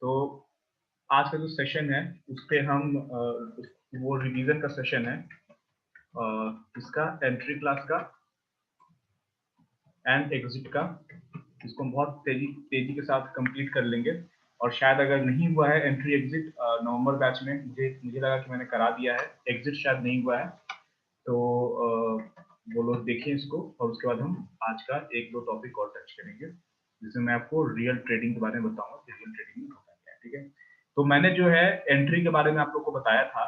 तो आज का जो सेशन है उस पे हम वो रिवीजन का सेशन है इसका एंट्री क्लास का एंड एग्जिट का। इसको हम बहुत तेजी के साथ कंप्लीट कर लेंगे और शायद अगर नहीं हुआ है एंट्री एग्जिट नवंबर बैच में, मुझे लगा कि मैंने करा दिया है, एग्जिट शायद नहीं हुआ है। तो वो लोग देखें इसको और उसके बाद हम आज का एक दो टॉपिक और टच करेंगे जिसमें मैं आपको रियल ट्रेडिंग के बारे में बताऊंगा कि रियल ट्रेडिंग में होता क्या है। ठीक है, तो मैंने जो है एंट्री के बारे में आप लोग को बताया था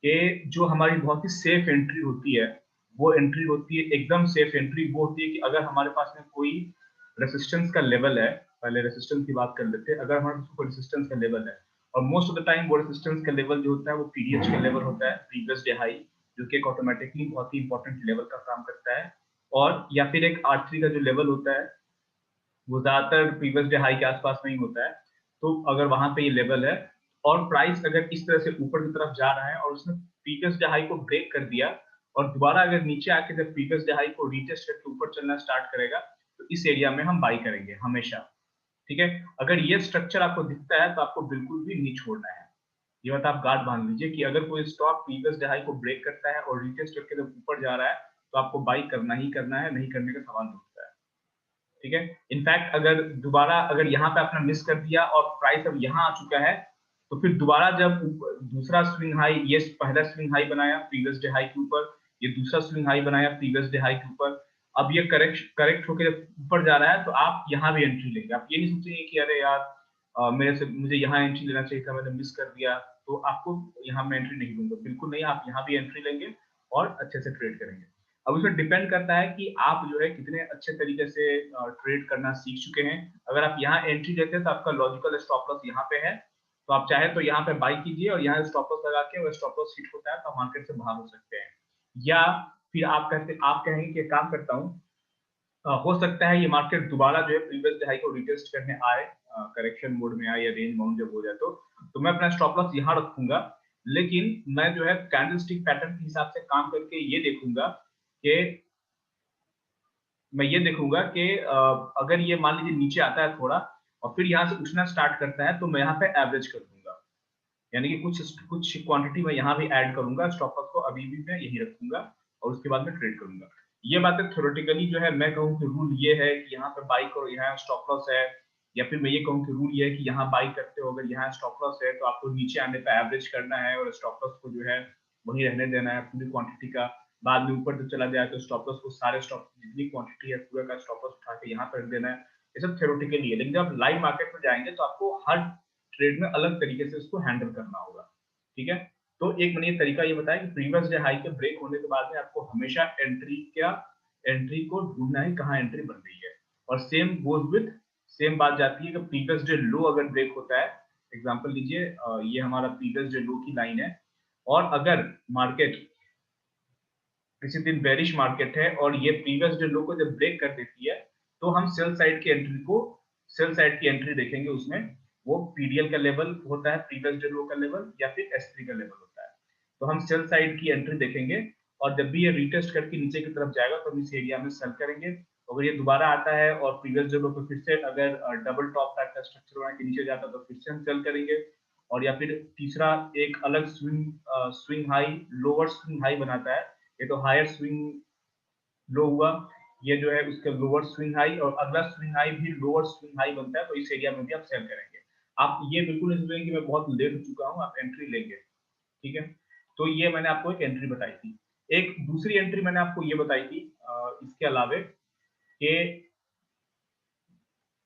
कि जो हमारी बहुत ही सेफ एंट्री होती है वो एंट्री होती है एकदम सेफ एंट्री। वो होती है कि अगर हमारे पास में कोई रेसिस्टेंस का लेवल है, पहले रेसिस्टेंस की बात कर लेते हैं। अगर हमारे पास कोई रेसिस्टेंस का लेवल है और मोस्ट ऑफ द टाइम वो रेसिस्टेंस का लेवल जो होता है वो पीडीएच का लेवल होता है, प्रीवियस डे हाई, जो कि एक ऑटोमेटिकली बहुत ही इंपॉर्टेंट लेवल का काम करता है। और या फिर एक R3 का जो लेवल होता है वो ज्यादातर प्रीवियस डे हाई के आसपास नहीं होता है। तो अगर वहां पे ये लेवल है और प्राइस अगर इस तरह से ऊपर की तरफ जा रहा है और उसने प्रीवियस डे हाई को ब्रेक कर दिया और दोबारा अगर नीचे आके जब प्रीवियस डे हाई को रीटेस्ट करके ऊपर चलना स्टार्ट करेगा तो इस एरिया में हम बाई करेंगे हमेशा। ठीक है, अगर ये स्ट्रक्चर आपको दिखता है तो आपको बिल्कुल भी नहीं छोड़ना है। ये बात आप गार्ड बांध लीजिए कि अगर कोई स्टॉक प्रीवियस डे हाई को ब्रेक करता है और रीटेस्ट करके जब ऊपर जा रहा है तो आपको बाई करना ही करना है, नहीं करने का सवाल नहीं उठता है। ठीक है, इनफैक्ट अगर दोबारा अगर यहाँ पे आपने मिस कर दिया और प्राइस अब यहाँ आ चुका है तो फिर दोबारा जब दूसरा स्विंग हाई, ये पहला स्विंग हाई बनाया प्रीवियस डे हाई के ऊपर, ये दूसरा स्विंग हाई बनाया प्रीवियस डे हाई के ऊपर, अब ये करेक्ट होकर जब ऊपर जा रहा है तो आप यहाँ भी एंट्री लेंगे। आप ये नहीं सोचेंगे कि अरे यार मेरे से मुझे यहाँ एंट्री लेना चाहिए था, मैंने मिस कर दिया तो आपको यहाँ मैं एंट्री नहीं दूंगा। बिल्कुल नहीं, आप यहाँ भी एंट्री लेंगे और अच्छे से ट्रेड करेंगे। अब उसमें डिपेंड करता है कि आप जो है कितने अच्छे तरीके से ट्रेड करना सीख चुके हैं। अगर आप यहाँ एंट्री लेते हैं तो आपका लॉजिकल स्टॉप लॉस यहाँ पे है, तो आप चाहे तो यहाँ पे बाई कीजिए और यहाँ स्टॉप लॉस लगा के और स्टॉप लॉस हिट होता है तो मार्केट से बाहर हो सकते हैं। या फिर आप कहेंगे कि काम करता हूँ, हो सकता है ये मार्केट दोबारा जो है प्रीवियस हाई को रिटेस्ट करने आए, करेक्शन मोड में आए या रेंज बाउंड जब हो जाए तो मैं अपना स्टॉप लॉस यहाँ रखूंगा। लेकिन मैं जो है कैंडलस्टिक पैटर्न के हिसाब से काम करके ये देखूंगा कि अगर ये मान लीजिए नीचे आता है थोड़ा और फिर यहाँ से उठना स्टार्ट करता है तो मैं यहाँ पे एवरेज कर दूंगा, यानी कि कुछ क्वांटिटी मैं यहाँ भी ऐड करूंगा, स्टॉप लॉस को अभी भी मैं यही रखूंगा और उसके बाद में ट्रेड करूंगा। ये बातें थ्योरेटिकली जो है मैं कहूँ कि रूल ये है कि यहाँ पे बाई करो, यहाँ स्टॉप लॉस है, या फिर मैं ये कहूँ कि रूल ये है कि यहाँ बाई करते हो अगर यहाँ स्टॉप लॉस है तो आपको नीचे आने पे एवरेज करना है और स्टॉप लॉस को जो है वही रहने देना है पूरी क्वांटिटी का। बाद में ऊपर जब चला जाए तो स्टॉप लॉस को सारे स्टॉप जितनी क्वांटिटी है पूरा का स्टॉप लॉस उठा के यहाँ पर रख देना है। ये सब थ्योरेटिकली है, लेकिन जब आप लाइव मार्केट में जाएंगे तो आपको हर ट्रेड में अलग तरीके से उसको हैंडल करना होगा। ठीक है, तो एक मैंने ये तरीका ये बताया कि प्रीवियस डे हाई के ब्रेक होने के बाद में आपको हमेशा एंट्री को ढूंढना है कहाँ एंट्री बन रही है। और सेम बात जाती है कि प्रीवियस डे लो अगर ब्रेक होता है, एग्जांपल लीजिए ये हमारा प्रीवियस डे लो की लाइन है और अगर मार्केट किसी दिन बेरिश मार्केट है और ये प्रीवियस डे लो को जब ब्रेक कर देती है तो हम सेल साइड की एंट्री देखेंगे। उसमें वो पीडीएल का लेवल होता है, प्रीवियस डे लो का लेवल, या फिर S3 का लेवल होता है। तो हम सेल साइड की एंट्री देखेंगे और जब भी ये रिटेस्ट करके नीचे की तरफ जाएगा तो हम इस एरिया में सेल करेंगे। अगर ये दोबारा आता है और प्रीवियस डे लो पे फिर से अगर डबल टॉप टाइप का स्ट्रक्चर बना के नीचे जाता है तो फिर से हम सेल करेंगे। और या फिर तीसरा एक अलग swing high, lower swing high बनाता है, ये तो हायर स्विंग लो हुआ, ये जो है उसका लोअर स्विंग हाई और अगला स्विंग हाई भी लोअर स्विंग हाई बनता है तो इस एरिया में भी आप सेल करेंगे। आप ये बिल्कुल नहीं सोचेंगे कि मैं बहुत लेट हो चुका हूँ, आप एंट्री लेंगे। ठीक है, तो ये मैंने आपको एक एंट्री बताई थी। एक दूसरी एंट्री मैंने आपको ये बताई थी इसके अलावे कि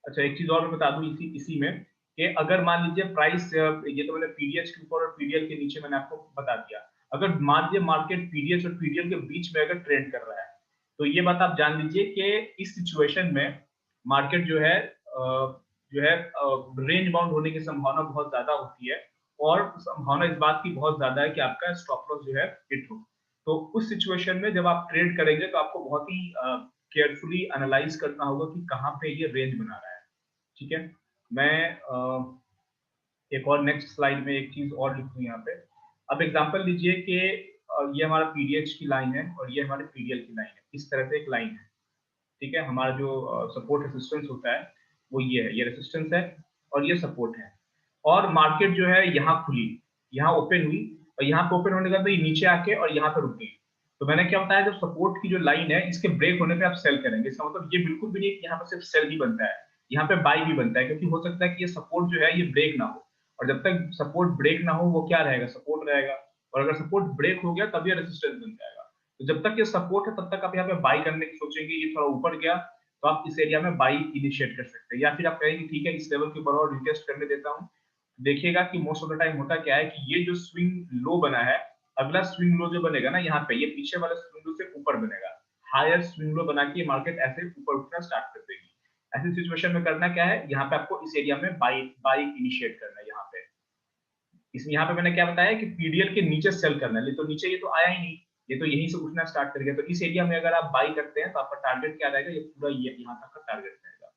अच्छा एक चीज और मैं बता दूं इसी में कि अगर मान लीजिए प्राइस, ये तो मैंने पीडीएच के ऊपर और पीडीएल के नीचे मैंने आपको बता दिया, अगर मान लीजिए मार्केट पीडीएच और पीडीएल के बीच में अगर ट्रेड कर रहा है तो ये बात आप जान लीजिए कि इस सिचुएशन में मार्केट जो है रेंज बाउंड होने की संभावना बहुत ज्यादा होती है और संभावना इस बात की बहुत ज्यादा है कि आपका स्टॉप लॉस जो है हिट हो। तो उस सिचुएशन में जब आप ट्रेड करेंगे तो आपको बहुत ही केयरफुली एनालाइज करना होगा कि कहाँ पे ये रेंज बना रहा है। ठीक है, मैं एक और नेक्स्ट स्लाइड में एक चीज और लिखूं यहाँ पे। अब एग्जांपल लीजिए कि ये हमारा पीडीएच की लाइन है और ये हमारे पीडीएल की लाइन है, इस तरह से एक लाइन है। ठीक है, हमारा जो सपोर्ट रेसिस्टेंस होता है वो ये है, ये रेसिस्टेंस है और ये सपोर्ट है। और मार्केट जो है यहाँ खुली, यहाँ ओपन हुई, और यहाँ पे ओपन होने के बाद ये नीचे आके और यहाँ पे रुक गई। तो मैंने क्या बताया, जो सपोर्ट की जो लाइन है इसके ब्रेक होने पे आप सेल करेंगे। इसका मतलब ये बिल्कुल भी नहीं कि यहाँ पे सिर्फ सेल ही बनता है, यहाँ पे बाई भी बनता है, क्योंकि हो सकता है कि ये सपोर्ट जो है ये ब्रेक ना हो, और जब तक सपोर्ट ब्रेक ना हो वो क्या रहेगा, सपोर्ट रहेगा, और अगर सपोर्ट ब्रेक हो गया तब ये रेजिस्टेंस बन जाएगा। तो जब तक ये सपोर्ट है तब तक आप यहाँ पे बाई करने की सोचेंगे, ये थोड़ा ऊपर गया तो आप इस एरिया में बाई इनिशिएट कर सकते हैं, या फिर आप कहेंगे ठीक है इस लेवल के ऊपर और रिटेस्ट करने देता हूँ। देखिएगा कि मोस्ट ऑफ द टाइम होता क्या है कि ये जो स्विंग लो बना है, अगला स्विंग लो जो बनेगा ना यहाँ पे, ये पीछे वाले स्विंग लो से ऊपर बनेगा, हायर स्विंग लो बना के मार्केट ऐसे ऊपर उठना स्टार्ट कर देगी। ऐसी सिचुएशन में करना क्या है, यहाँ पे आपको इस एरिया में बाई बाई इनिशिएट करना है। यहाँ पे इसमें यहाँ पे मैंने क्या बताया कि पीडीएल के नीचे सेल करना है, तो नीचे ये तो आया ही नहीं, ये तो यहीं से उठना स्टार्ट कर गया, तो इस एरिया में अगर आप बाई करते हैं तो आपका टारगेट क्या रहेगा, ये पूरा ये यहाँ तक का टारगेट रहेगा।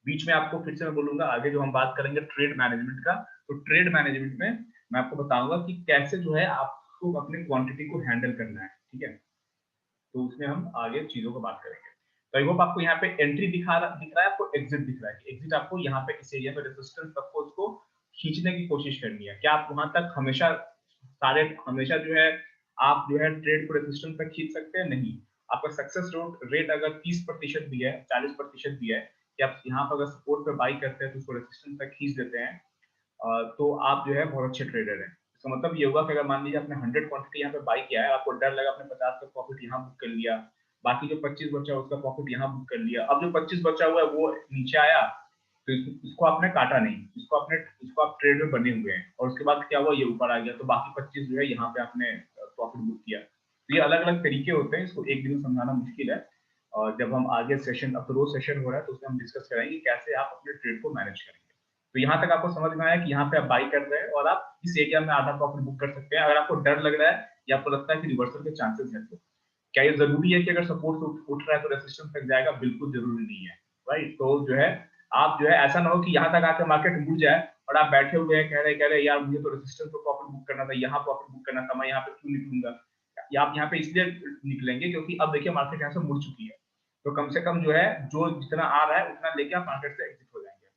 बीच में आपको फिर से मैं बोलूंगा आगे जो हम बात करेंगे ट्रेड मैनेजमेंट का, तो ट्रेड मैनेजमेंट में मैं आपको बताऊंगा कि कैसे जो है आपको अपने क्वांटिटी को हैंडल करना है, ठीक है। तो उसमें हम आगे चीजों को बात करेंगे। तो आई होप आपको यहाँ पे एंट्री दिख रहा है, आपको एग्जिट दिख रहा है। एग्जिट आपको यहाँ पे इस एरिया पे रेजिस्टेंस तक को उसको खींचने की कोशिश करनी है। क्या आप वहां तक हमेशा जो है आप जो है ट्रेड को रेजिस्टेंस तक खींच सकते हैं? नहीं। आपका सक्सेस रेट अगर 30% भी है, 40% भी है, कि आप यहाँ पर अगर सपोर्ट पे बाई करते हैं तो उसको रेजिस्टेंस तक खींच देते हैं, तो आप जो है बहुत अच्छे ट्रेडर हैं। इसका मतलब ये होगा कि अगर मान लीजिए आपने 100 क्वांटिटी यहाँ पे बाई किया है, आपको डर लगा, आपने 50 का प्रॉफिट यहाँ बुक कर लिया, बाकी जो 25 बचा उसका प्रॉफिट यहाँ बुक कर लिया, अब जो 25 बचा हुआ है वो नीचे आया, तो इसको आपने काटा नहीं, इसको आप ट्रेड में बने हुए हैं, और उसके बाद क्या हुआ, ये ऊपर आ गया, तो बाकी 25 जो है यहाँ पे आपने प्रॉफिट बुक किया। तो ये अलग अलग तरीके होते हैं, इसको एक दिन में समझाना मुश्किल है, और जब हम आगे सेशन, अब तो रोज सेशन हो रहा है तो उसमें हम डिस्कस करेंगे कैसे आप अपने ट्रेड को मैनेज करेंगे। तो यहाँ तक आपको समझ में आया कि यहाँ पे आप बाई कर रहे हैं और आप इस एरिया में आधा प्रॉफिट बुक कर सकते हैं। अगर आपको डर लग रहा है या आपको लगता है कि रिवर्सल के चांसेस है, तो क्या ये जरूरी है कि अगर सपोर्ट उठ रहा है तो रेजिस्टेंस तक जाएगा? बिल्कुल जरूरी नहीं है, राइट। तो जो है आप जो है ऐसा ना हो कि यहाँ तक आकर मार्केट मुड़ जाए और आप बैठे हुए हैं कह रहे यार मुझे तो रेजिस्टेंस पे प्रॉफिट बुक करना था, यहाँ प्रॉफिट बुक करना था, मैं यहाँ पे क्यों निकलूंगा? या आप यहाँ पे इसलिए निकलेंगे क्योंकि अब देखिए मार्केट यहाँ से मुड़ चुकी है, तो कम से कम जो है जो जितना आ रहा है उतना लेके आप मार्केट से एग्जिट हो जाएंगे,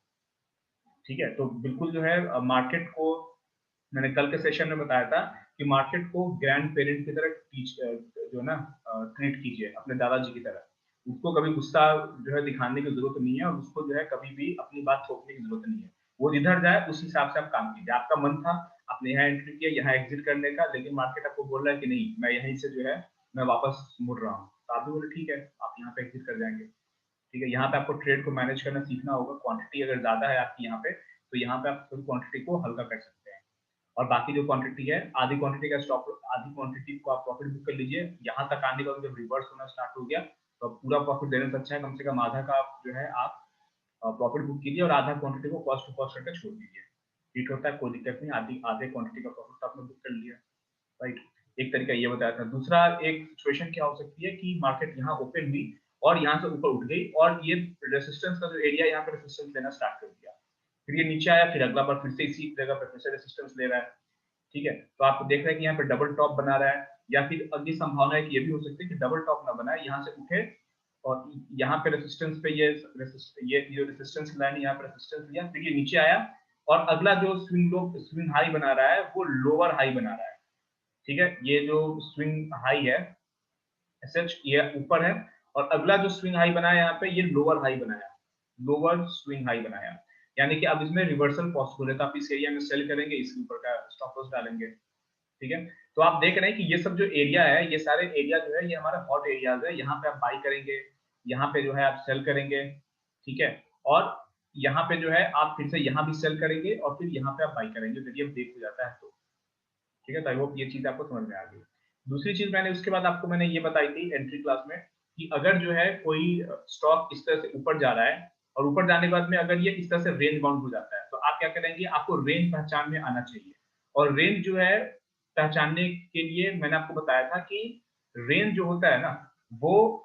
ठीक है। तो बिल्कुल जो है मार्केट को मैंने कल के सेशन में बताया था कि मार्केट को ग्रैंड पेरेंट की तरह टीच जो है ना ट्रीट कीजिए, अपने दादाजी की तरह। उसको कभी गुस्सा जो है दिखाने की जरूरत नहीं है, और उसको जो है कभी भी अपनी बात थोपने की जरूरत नहीं है। वो जिधर जाए उस हिसाब से आप काम कीजिए। आपका मन था आपने यहाँ एंट्री किया, यहाँ एग्जिट करने का, लेकिन मार्केट आपको बोल रहा है कि नहीं मैं यहीं से जो है मैं वापस मुड़ रहा हूँ, तो आप भी बोले ठीक है आप यहाँ पे एग्जिट कर जाएंगे, ठीक है। यहाँ पे आपको ट्रेड को मैनेज करना सीखना होगा। क्वांटिटी अगर ज्यादा है आपकी यहाँ पे, तो यहाँ पे आप क्वांटिटी को हल्का कर सकते हैं, और बाकी जो क्वांटिटी है, आधी क्वांटिटी का स्टॉप, आधी क्वांटिटी को आप प्रॉफिट बुक कर लीजिए। यहाँ तक आने के बाद जब रिवर्स होना स्टार्ट हो गया तो पूरा प्रॉफिट देने से अच्छा है कम से कम आधा का जो है आप प्रॉफिट बुक कीजिए, और आधा क्वांटिटी को कॉस्ट टू कॉस्ट करके छोड़ दीजिए। ठीक होता है, कोई दिक्कत नहीं, आधे क्वांटिटी का प्रॉफिट आपने बुक कर लिया, राइट। एक तरीका ये बताया था। दूसरा एक सिचुएशन क्या हो सकती है कि मार्केट यहाँ ओपन हुई और यहाँ से ऊपर उठ गई, और ये रेसिस्टेंस का जो एरिया यहाँ पे रेसिस्टेंस लेना स्टार्ट कर दिया, फिर ये नीचे आया, फिर अगला बार फिर से इसी जगह पर फिर से रेसिस्टेंस ले रहा है, ठीक है। तो आप देख रहे हैं कि यहाँ पे डबल टॉप बना रहा है, या फिर अगली संभावना है कि ये भी हो सकती है कि डबल टॉप ना बनाए, यहाँ से उठे और यहाँ पे रेसिस्टेंस पे ये जो रेसिस्टेंस लाइन यहाँ पे रेसिस्टेंस लिया, फिर ये नीचे आया, और अगला जो स्विंग हाई बना रहा है वो लोअर हाई बना रहा है, ठीक है। ये जो स्विंग हाई है एसएच ये ऊपर है, और अगला जो स्विंग हाई बनाया यहाँ पे ये लोअर हाई बनाया, लोअर स्विंग हाई बनाया, यानी कि अब इसमें रिवर्सल पॉसिबल है, तो आप इस एरिया में सेल करेंगे, इसके ऊपर का स्टॉप लॉस डालेंगे, ठीक है। तो आप देख रहे हैं कि ये सब जो एरिया है, ये सारे एरिया जो है ये हमारे हॉट एरियाज है। यहाँ पे आप बाई करेंगे, यहाँ पे जो है आप सेल करेंगे, ठीक है। और यहाँ पे जो है आप फिर से यहाँ भी सेल करेंगे, और फिर यहाँ पे आप बाई करेंगे, यदि अब ब्रेक हो जाता है तो, ठीक है। तो आई होप ये चीज आपको समझ में आ गई। दूसरी चीज मैंने उसके बाद आपको मैंने ये बताई थी एंट्री क्लास में, कि अगर जो है कोई स्टॉक इस तरह से ऊपर जा रहा है, और ऊपर जाने के बाद में अगर ये इस तरह से रेंज बाउंड हो जाता है, तो आप क्या करेंगे, आपको रेंज पहचान में आना चाहिए। और रेंज जो है पहचानने के लिए मैंने आपको बताया था कि रेंज जो होता है ना, वो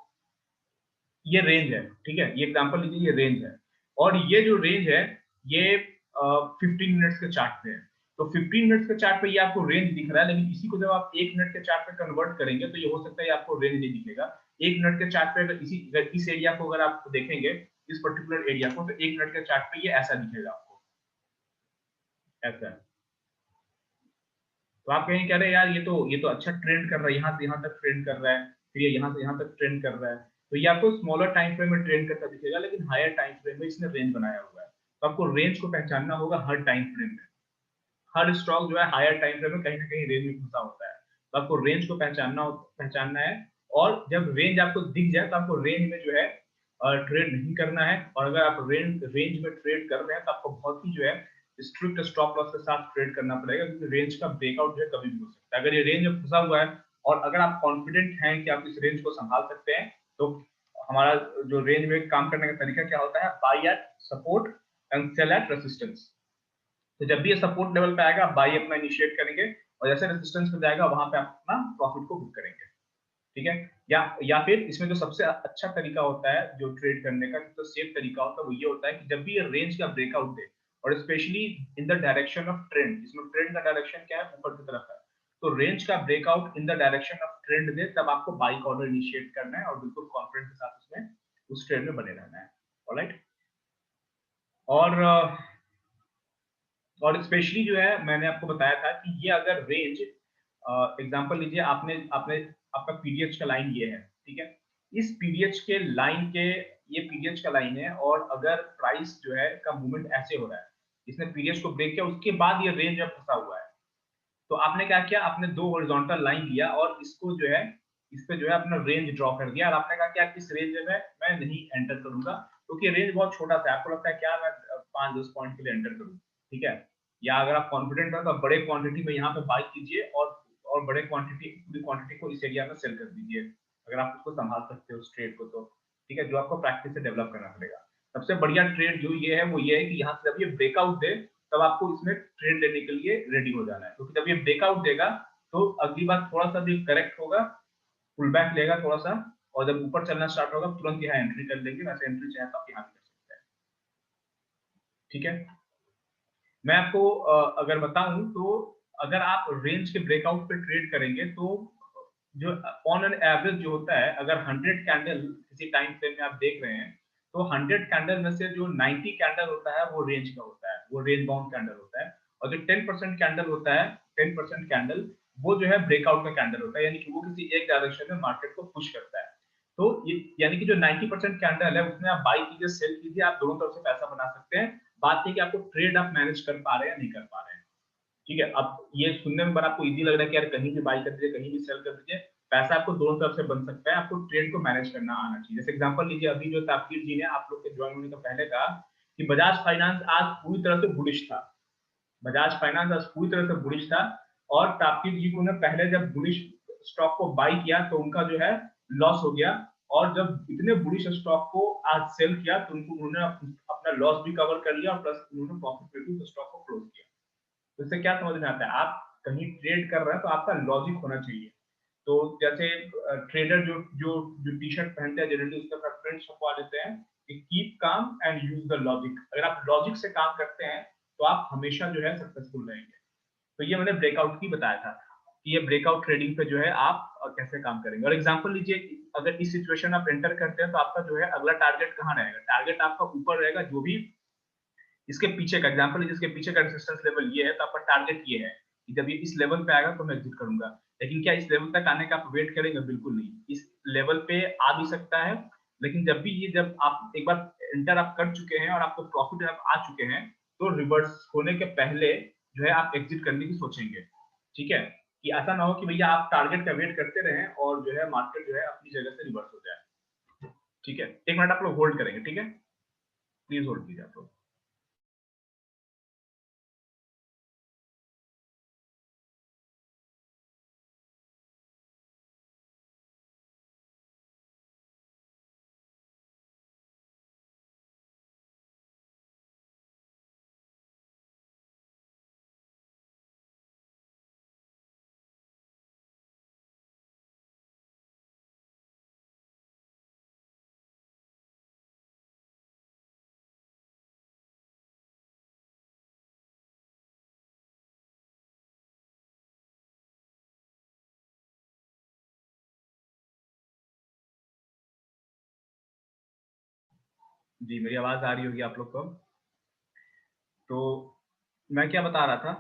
ये रेंज है, ठीक है। ये एग्जांपल लीजिए, ये रेंज है, और ये जो रेंज है ये 15 मिनट्स के चार्ट पे है। तो 15 मिनट्स के चार्ट पे ये आपको रेंज दिख रहा है, लेकिन इसी को जब आप 1 मिनट के चार्ट पे कन्वर्ट करेंगे तो ये हो सकता है आपको रेंज नहीं दिखेगा। 1 मिनट के चार्ट पे अगर इस एरिया को अगर आप देखेंगे, इस पर्टिकुलर एरिया को, तो 1 मिनट के चार्ट पे ये ऐसा दिखेगा आपको, ऐसा है। तो आप कहीं कह रहे हैं यार ये तो अच्छा ट्रेंड कर रहा है, यहाँ से यहाँ तक ट्रेंड कर रहा है, फिर ये यहाँ से यहाँ तक ट्रेंड कर रहा है, तो ये आपको स्मॉलर टाइम फ्रेम में ट्रेंड करता दिखेगा, लेकिन हायर टाइम फ्रेम में इसने रेंज बनाया हुआ है। तो आपको रेंज को पहचानना होगा हर टाइम फ्रेम में। हर स्टॉक जो है हायर टाइम फ्रेम में कहीं ना कहीं रेंज में घुसा होता है, तो आपको रेंज को पहचानना है। और जब रेंज आपको दिख जाए तो आपको रेंज में जो है ट्रेड नहीं करना है। और अगर आप रेंज रेंज में ट्रेड कर रहे हैं तो आपको बहुत ही जो है स्ट्रिक्ट स्टॉप लॉस के साथ ट्रेड करना पड़ेगा, क्योंकि रेंज का ब्रेकआउट जो है कभी भी हो सकता है। अगर ये रेंज में फंसा हुआ है और अगर आप कॉन्फिडेंट हैं कि आप इस रेंज को संभाल सकते हैं, तो हमारा जो रेंज में काम करने का तरीका क्या होता है, buy at support and sell at resistance. तो जब भी ये सपोर्ट लेवल पे आएगा, बाई अपना इनिशिएट करेंगे, और जैसे रेजिस्टेंस पे जाएगा वहां पे आप अपना प्रॉफिट को बुक करेंगे। ठीक है। या फिर इसमें जो सबसे अच्छा तरीका होता है जो ट्रेड करने का, जो सेफ तरीका होता है, वो ये होता है कि जब भी ये रेंज का ब्रेकआउट दे, और specially in the direction of trend, इसमें ट्रेंड का डायरेक्शन क्या है, ऊपर की तरफ है, तो रेंज का breakout in the direction of trend दे, तब आपको बाइक ऑर्डर इनिशिएट करना है और बिल्कुल कॉन्फिडेंस के साथ उसमें उस ट्रेड में बने रहना है। ऑलराइट। और और स्पेशली जो है मैंने आपको बताया था कि ये अगर रेंज, एग्जांपल लीजिए, आपने आपने आपका पीडीएच का लाइन ये है, ठीक है, इस पीडीएच के लाइन के, ये पीडीएच का लाइन है, और अगर प्राइस जो है का मूवमेंट ऐसे हो रहा है, इसने पीडीएच को ब्रेक किया, उसके बाद ये रेंज में फंसा हुआ है, तो आपने क्या किया, आपने दो हॉरिजॉन्टल लाइन लिया और इसको जो है, इस पे जो है अपना रेंज ड्रॉ कर दिया, और आपने कहा कि यार इस रेंज में मैं नहीं एंटर करूंगा, क्योंकि रेंज बहुत छोटा सा है, आपको लगता है क्या मैं 5-10 पॉइंट के लिए एंटर करूँ, ठीक है। या अगर आप कॉन्फिडेंट हो तो आप बड़े क्वांटिटी में यहाँ पे बाई कीजिए, और बड़े क्वांटिटी, पूरी क्वांटिटी को इस एरिया में सेल कर दीजिए, अगर आप उसको संभाल सकते हो उस ट्रेड को तो, ठीक है, जो आपको प्रैक्टिस से डेवलप करना पड़ेगा। सबसे बढ़िया ट्रेड जो ये है वो ये है कि यहाँ से जब ये ब्रेकआउट दे, तब आपको इसमें ट्रेड लेने के लिए रेडी हो जाना है, क्योंकि जब ये ब्रेकआउट देगा तो अगली बार थोड़ा सा भी करेक्ट होगा, पुल बैक लेगा थोड़ा सा, और जब ऊपर चलना स्टार्ट होगा तुरंत यहाँ एंट्री कर लेंगे, वैसे एंट्री चाहे तो आप यहाँ भी कर सकते हैं। ठीक है। मैं आपको अगर बताऊं तो, अगर आप रेंज के ब्रेकआउट पे ट्रेड करेंगे तो जो ऑन एन एवरेज जो होता है, अगर 100 कैंडल किसी टाइम फ्रेम में आप देख रहे हैं, तो 100 कैंडल में से जो 90 कैंडल होता है वो रेंज का होता है, वो रेंज बाउंड कैंडल होता है, और जो 10% कैंडल होता है, 10% कैंडल, वो जो है ब्रेकआउट का कैंडल होता है, यानी कि वो किसी एक डायरेक्शन में मार्केट को पुश करता है। तो ये यानी कि जो 90% कैंडल है उसमें आप बाई कीजिए, सेल कीजिए, आप दोनों तरफ से पैसा बना सकते हैं। बात है कि आपको ट्रेड आप मैनेज कर पा रहे हैं या नहीं कर पा रहे हैं। ठीक है। अब ये सुनने में बड़ा आपको इजी लग रहा है कि यार कहीं भी बाई कर दीजिए, कहीं भी सेल कर दीजिए, पैसा आपको दोनों तरफ से बन सकता है, आपको ट्रेड को मैनेज करना आना चाहिए। जैसे एग्जांपल लीजिए, अभी जो तापकीर जी ने आप लोग के ज्वाइन होने का पहले कहा कि बजाज फाइनेंस आज पूरी तरह से बुलिश था, बजाज फाइनेंस आज पूरी तरह से बुलिश था, और तापकीर जी को ने पहले जब बुलिश स्टॉक को बाई किया तो उनका जो है लॉस हो गया, और जब इतने बुलिश स्टॉक को आज सेल किया तो उन्होंने अपना लॉस भी कवर कर लिया, और प्लस उन्होंने प्रॉफिट में भी उस स्टॉक को क्लोज किया। तो इससे क्या समझ में आता है, आप कहीं ट्रेड कर रहे हैं तो आपका लॉजिक होना चाहिए। तो जैसे ट्रेडर जो जो जो टी शर्ट पहनते हैं जनरली उसका प्रेफरेंस छपवा देते हैं कि keep calm and use the logic. अगर आप लॉजिक से काम करते हैं तो आप हमेशा जो है सक्सेसफुल रहेंगे। तो ये मैंने ब्रेकआउट की बताया था कि ये ब्रेकआउट ट्रेडिंग पे जो है आप कैसे काम करेंगे। और एग्जांपल लीजिए, अगर इस सिचुएशन आप एंटर करते हैं तो आपका जो है अगला टारगेट कहाँ रहेगा, टारगेट आपका ऊपर रहेगा, जो भी इसके पीछे का एग्जांपल, जिसके पीछे का रेजिस्टेंस लेवल ये है, तो आपका टारगेट ये है कि जब ये इस लेवल पे आएगा तो मैं एग्जिट करूंगा। लेकिन क्या इस लेवल तक आने का आप वेट करेंगे? बिल्कुल नहीं। इस लेवल पे आ भी सकता है, लेकिन जब भी ये, जब आप एक बार एंटर आप कर चुके हैं और आपको प्रॉफिट आप आ चुके हैं, तो रिवर्स होने के पहले जो है आप एग्जिट करने की सोचेंगे। ठीक है, कि ऐसा ना हो कि भैया आप टारगेट का वेट करते रहें और जो है मार्केट जो है अपनी जगह से रिवर्स हो जाए। ठीक है, एक मिनट आप लोग होल्ड करेंगे, ठीक है, प्लीज होल्ड कीजिए आप लोग। जी, मेरी आवाज आ रही होगी आप लोग को। तो मैं क्या बता रहा था,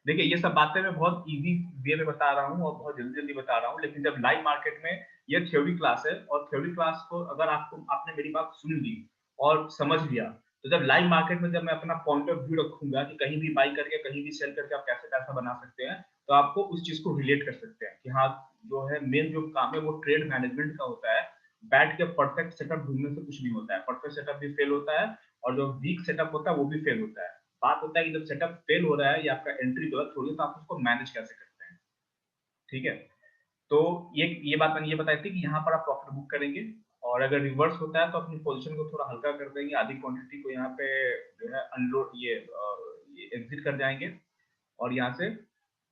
देखिए ये सब बातें मैं बहुत इजी वे में बता रहा हूँ और बहुत जल्दी जल्दी बता रहा हूँ, लेकिन जब लाइव मार्केट में ये थ्योरी क्लास है और थ्योरी क्लास को अगर आपने मेरी बात सुन ली और समझ लिया, तो जब लाइव मार्केट में जब मैं अपना पॉइंट ऑफ व्यू रखूंगा कि कहीं भी बाई करके कहीं भी सेल करके आप कैसे पैसा बना सकते हैं, तो आपको उस चीज को रिलेट कर सकते हैं कि हाँ, जो है मेन जो काम है वो ट्रेड मैनेजमेंट का होता है। बैठ के परफेक्ट सेटअप ढूंढने से कुछ नहीं होता है, परफेक्ट सेटअप भी फेल होता है और जो वीक सेटअप होता है वो भी फेल होता है। बात होता है कि जब सेटअप फेल हो रहा है या आपका एंट्री गलत हो रही है तो आप उसको मैनेज कैसे करते हैं। ठीक है, तो ये बात मैंने ये बताई थी कि यहाँ पर आप प्रॉफिट बुक करेंगे और अगर रिवर्स होता है तो अपनी पोजीशन को थोड़ा हल्का कर देंगे, आधी क्वांटिटी को यहाँ पे जो है अनलोड ये एग्जिट कर जाएंगे और यहाँ से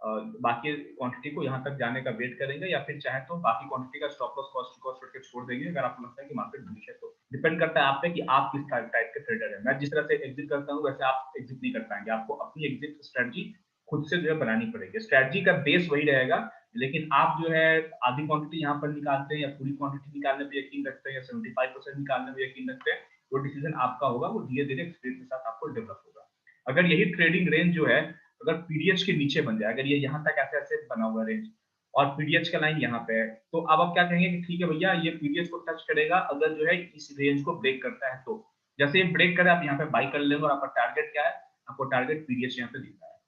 बाकी क्वांटिटी को यहाँ तक जाने का वेट करेंगे या फिर चाहे तो बाकी क्वांटिटी का स्टॉप लॉस कॉस्ट कॉस्ट करके छोड़ देंगे अगर आपको लगता है कि मार्केट बुलिश है। तो डिपेंड करता है आप पे कि आप किस टाइप के ट्रेडर है। मैं जिस तरह से एग्जिट करता हूँ वैसे आप एग्जिट नहीं कर पाएंगे, आपको अपनी एग्जिट स्ट्रेटजी खुद से जो है बनानी पड़ेगी। स्ट्रेटजी का बेस वही रहेगा, लेकिन आप जो है आधी क्वांटिटी यहाँ पर निकालते हैं या पूरी क्वांटिटी निकालने पे यकीन रखते हैं या 75% निकालने में यकीन रखते हैं, वो डिसीजन आपका होगा, वो धीरे धीरे एक्सपीरियंस के साथ आपको डेवलप होगा। अगर यही ट्रेडिंग रेंज जो है अगर पीडीएच के नीचे बन जाए, अगर ये यहाँ तक ऐसे ऐसे बना हुआ रेंज और पीडीएच का लाइन यहाँ पे है, तो अब आप क्या कहेंगे कि ठीक है भैया ये पीडीएच को टच करेगा अगर जो है इस रेंज को ब्रेक करता है, तो जैसे ये ब्रेक करे आप यहाँ पे बाई कर लेंगे और आपका टारगेट क्या है, आपको टारगेट पीडीएच यहाँ पे दिख रहा है।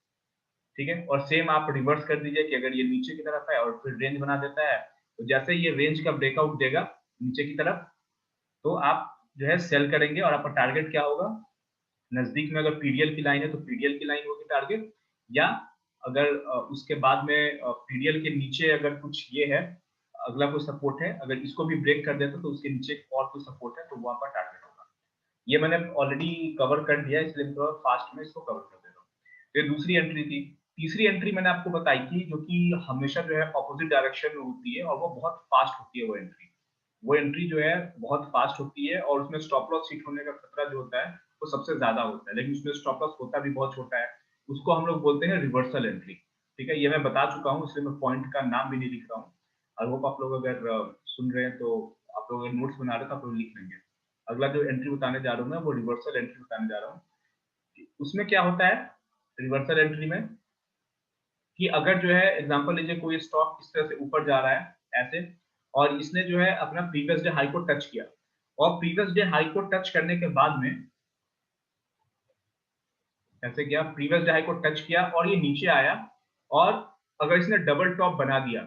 ठीक है, और सेम आप रिवर्स कर दीजिए कि अगर ये नीचे की तरफ है और फिर रेंज बना देता है, तो जैसे ये रेंज का ब्रेकआउट देगा नीचे की तरफ, तो आप जो है सेल करेंगे और आपका टारगेट क्या होगा, नजदीक में अगर पीडीएल की लाइन है तो पीडीएल की लाइन होगी टारगेट, या अगर उसके बाद में पीडीएल के नीचे अगर कुछ ये है, अगला कोई सपोर्ट है, अगर इसको भी ब्रेक कर देता तो उसके नीचे और कोई सपोर्ट है तो वो आपका टारगेट होगा। ये मैंने ऑलरेडी कवर कर दिया इसलिए मैं थोड़ा फास्ट में इसको कवर कर दे रहा हूँ। ये दूसरी एंट्री थी। तीसरी एंट्री मैंने आपको बताई थी जो कि हमेशा जो है ऑपोजिट डायरेक्शन में होती है और वो बहुत फास्ट होती है। वो एंट्री जो है बहुत फास्ट होती है और उसमें स्टॉप लॉस हिट होने का खतरा जो होता है वो सबसे ज्यादा होता है, लेकिन उसमें स्टॉप लॉस होता भी बहुत छोटा है। उसको हम लोग बोलते हैं रिवर्सल एंट्री। ठीक है, ये मैं बता चुका हूँ इसलिए मैं पॉइंट का नाम भी नहीं लिख रहा हूँ। आई होप आप लोग अगर सुन रहे हैं तो आप लोग अगर नोट्स बना रहे हैं तो आप लोग लिख लेंगे। अगला जो एंट्री बताने जा रहा हूँ मैं वो रिवर्सल एंट्री बताने जा रहा हूँ। उसमें क्या होता है रिवर्सल एंट्री में कि अगर जो है एग्जांपल लीजिए कोई स्टॉक इस तरह से ऊपर जा रहा है ऐसे, और इसने जो है अपना प्रीवियस डे हाई को टच किया और प्रीवियस डे हाई को टच करने के बाद में ऐसे किया, प्रीवियस डे हाई को टच किया और ये नीचे आया, और अगर इसने डबल टॉप बना दिया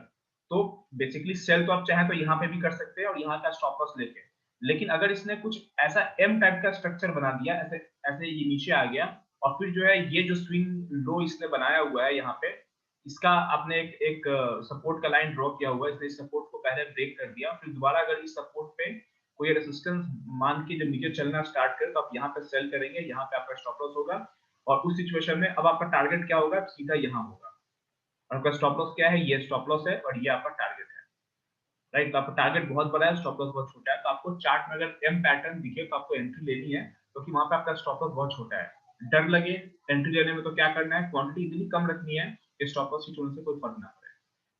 तो बेसिकली सेल तो आप चाहे तो यहाँ पे भी कर सकते हैं और यहाँ का स्टॉप लॉस लेके, लेकिन अगर इसने कुछ ऐसा एम टाइप का स्ट्रक्चर बना दिया ऐसे ऐसे ये नीचे आ गया और फिर जो है ये जो स्विंग लो इसने बनाया हुआ है यहाँ पे, इसका आपने एक सपोर्ट का लाइन ड्रॉ किया हुआ है, इसने इस सपोर्ट को पहले ब्रेक कर दिया, फिर दोबारा अगर इस सपोर्ट पे कोई रेजिस्टेंस मान के जब नीचे चलना स्टार्ट करे तो आप यहाँ पे सेल करेंगे, यहाँ पे आपका स्टॉप लॉस होगा और उस सिचुएशन में अब आपका टारगेट क्या होगा, सीधा यहाँ होगा। और आपका स्टॉप लॉस क्या है, ये स्टॉप लॉस है और ये आपका टारगेट है। राइट, तो आपका टारगेट बहुत बड़ा है, स्टॉप लॉस बहुत छोटा है, तो आपको चार्ट में अगर एम पैटर्न दिखे तो आपको एंट्री लेनी है क्योंकि वहां पे आपका स्टॉप लॉस बहुत छोटा है। डर लगे एंट्री लेने में तो क्या करना है, क्वांटिटी इतनी कम रखनी है कि स्टॉप लॉस हिट होने से कोई फर्क ना पड़े।